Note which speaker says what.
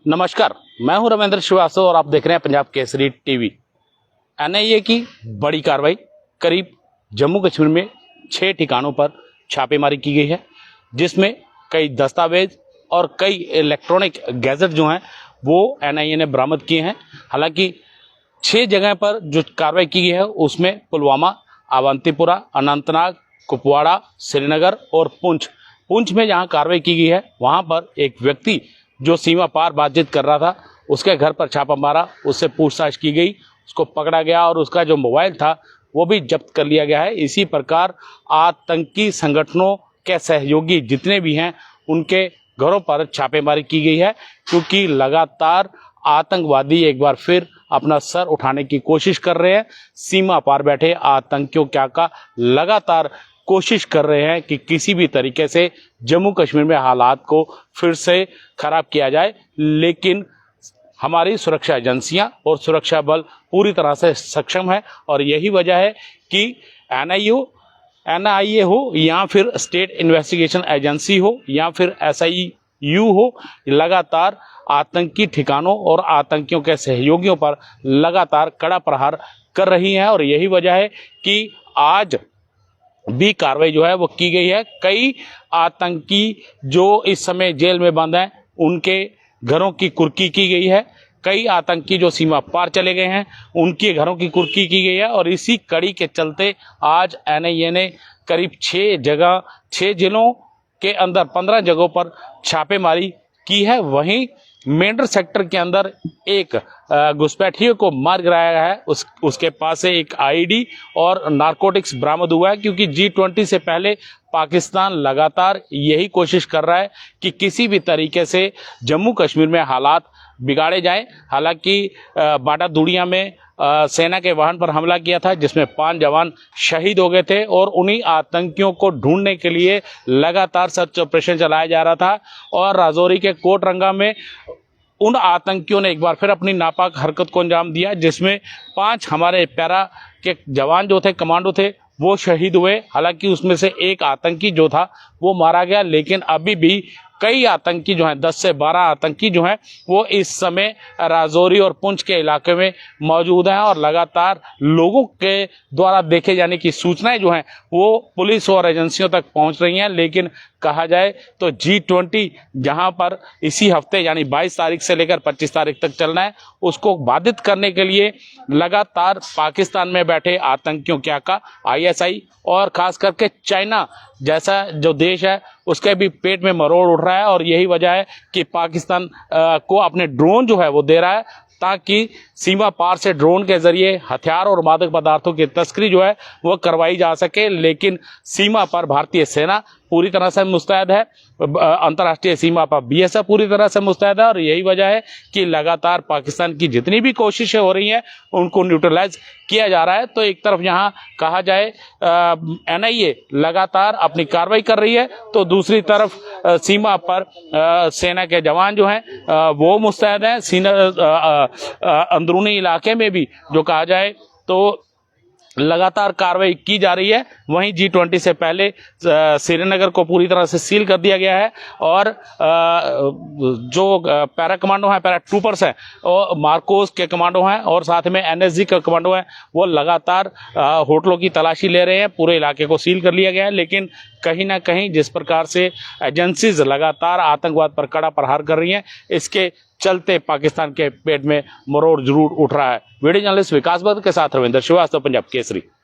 Speaker 1: नमस्कार, मैं हूं रविंद्र श्रीवास्तव और आप देख रहे हैं पंजाब केसरी टीवी। एनआईए की बड़ी कार्रवाई, करीब जम्मू कश्मीर में 6 ठिकानों पर छापेमारी की गई है, जिसमें कई दस्तावेज और कई इलेक्ट्रॉनिक गैजेट जो हैं वो एनआईए ने बरामद किए हैं। हालांकि 6 जगह पर जो कार्रवाई की गई है उसमें पुलवामा, अवंतीपुरा, अनंतनाग, कुपवाड़ा, श्रीनगर और पुंछ में जहां कार्रवाई की गई है वहां पर एक व्यक्ति जो सीमा पार बातचीत कर रहा था, उसके घर पर छापा मारा, उससे पूछताछ की गई, उसको पकड़ा गया और उसका जो मोबाइल था वो भी जब्त कर लिया गया है। इसी प्रकार आतंकी संगठनों के सहयोगी जितने भी हैं उनके घरों पर छापेमारी की गई है, क्योंकि लगातार आतंकवादी एक बार फिर अपना सर उठाने की कोशिश कर रहे हैं। सीमा पार बैठे आतंकियों का लगातार कोशिश कर रहे हैं कि किसी भी तरीके से जम्मू कश्मीर में हालात को फिर से खराब किया जाए, लेकिन हमारी सुरक्षा एजेंसियां और सुरक्षा बल पूरी तरह से सक्षम है। और यही वजह है कि एनआईए हो या फिर स्टेट इन्वेस्टिगेशन एजेंसी हो या फिर एसआईयू हो, लगातार आतंकी ठिकानों और आतंकियों के सहयोगियों पर लगातार कड़ा प्रहार कर रही हैं। और यही वजह है कि आज भी कार्रवाई जो है वो की गई है। कई आतंकी जो इस समय जेल में बंद हैं उनके घरों की कुर्की की गई है। कई आतंकी जो सीमा पार चले गए हैं उनके घरों की कुर्की की गई है। और इसी कड़ी के चलते आज एनआईए ने करीब 6 जिलों के अंदर 15 जगहों पर छापेमारी की है। वहीं मेंढर सेक्टर के अंदर एक घुसपैठियों को मार गिराया गया है, उसके पास से एक आईडी और नारकोटिक्स बरामद हुआ है, क्योंकि G20 से पहले पाकिस्तान लगातार यही कोशिश कर रहा है कि किसी भी तरीके से जम्मू कश्मीर में हालात बिगाड़े जाएं। हालांकि बाटा दूड़िया में सेना के वाहन पर हमला किया था, जिसमें 5 जवान शहीद हो गए थे और उन्हीं आतंकियों को ढूंढने के लिए लगातार सर्च ऑपरेशन चलाया जा रहा था। और राजौरी के कोटरंगा में उन आतंकियों ने एक बार फिर अपनी नापाक हरकत को अंजाम दिया, जिसमें 5 हमारे पैरा के जवान जो थे, कमांडो थे, वो शहीद हुए। हालांकि उसमें से एक आतंकी जो था वो मारा गया, लेकिन अभी भी कई आतंकी जो हैं, 10 से 12 आतंकी जो हैं वो इस समय राजौरी और पुंछ के इलाके में मौजूद हैं। और लगातार लोगों के द्वारा देखे जाने की सूचनाएं जो हैं वो पुलिस और एजेंसियों तक पहुंच रही हैं। लेकिन कहा जाए तो G20 जहां पर इसी हफ्ते यानी 22 तारीख से लेकर 25 तारीख तक चलना है, उसको बाधित करने के लिए लगातार पाकिस्तान में बैठे आतंकियों का ISI और खास करके चाइना जैसा जो देश है उसके भी पेट में मरोड़ उठ रहा है। और यही वजह है कि पाकिस्तान को अपने ड्रोन जो है वो दे रहा है, ताकि सीमा पार से ड्रोन के जरिए हथियार और मादक पदार्थों की तस्करी जो है वो करवाई जा सके। लेकिन सीमा पर भारतीय सेना पूरी तरह से मुस्तैद है, अंतर्राष्ट्रीय सीमा पर BSF पूरी तरह से मुस्तैद है। और यही वजह है कि लगातार पाकिस्तान की जितनी भी कोशिशें हो रही हैं उनको न्यूट्रलाइज किया जा रहा है। तो एक तरफ यहाँ कहा जाए एनआईए लगातार अपनी कार्रवाई कर रही है, तो दूसरी तरफ सीमा पर सेना के जवान जो हैं वो मुस्तैद हैं। अंदरूनी इलाके में भी जो कहा जाए तो लगातार कार्रवाई की जा रही है। वहीं G20 से पहले श्रीनगर को पूरी तरह से सील कर दिया गया है। और जो पैरा कमांडो हैं, पैरा ट्रूपर्स हैं, और मार्कोस के कमांडो हैं और साथ में NSG के कमांडो हैं, वो लगातार होटलों की तलाशी ले रहे हैं। पूरे इलाके को सील कर लिया गया है। लेकिन कहीं ना कहीं जिस प्रकार से एजेंसीज लगातार आतंकवाद पर कड़ा प्रहार कर रही हैं, इसके चलते पाकिस्तान के पेट में मरोड़ जरूर उठ रहा है। वीडियो जर्नलिस्ट विकास भट्ट के साथ रविंद्र श्रीवास्तव, पंजाब केसरी।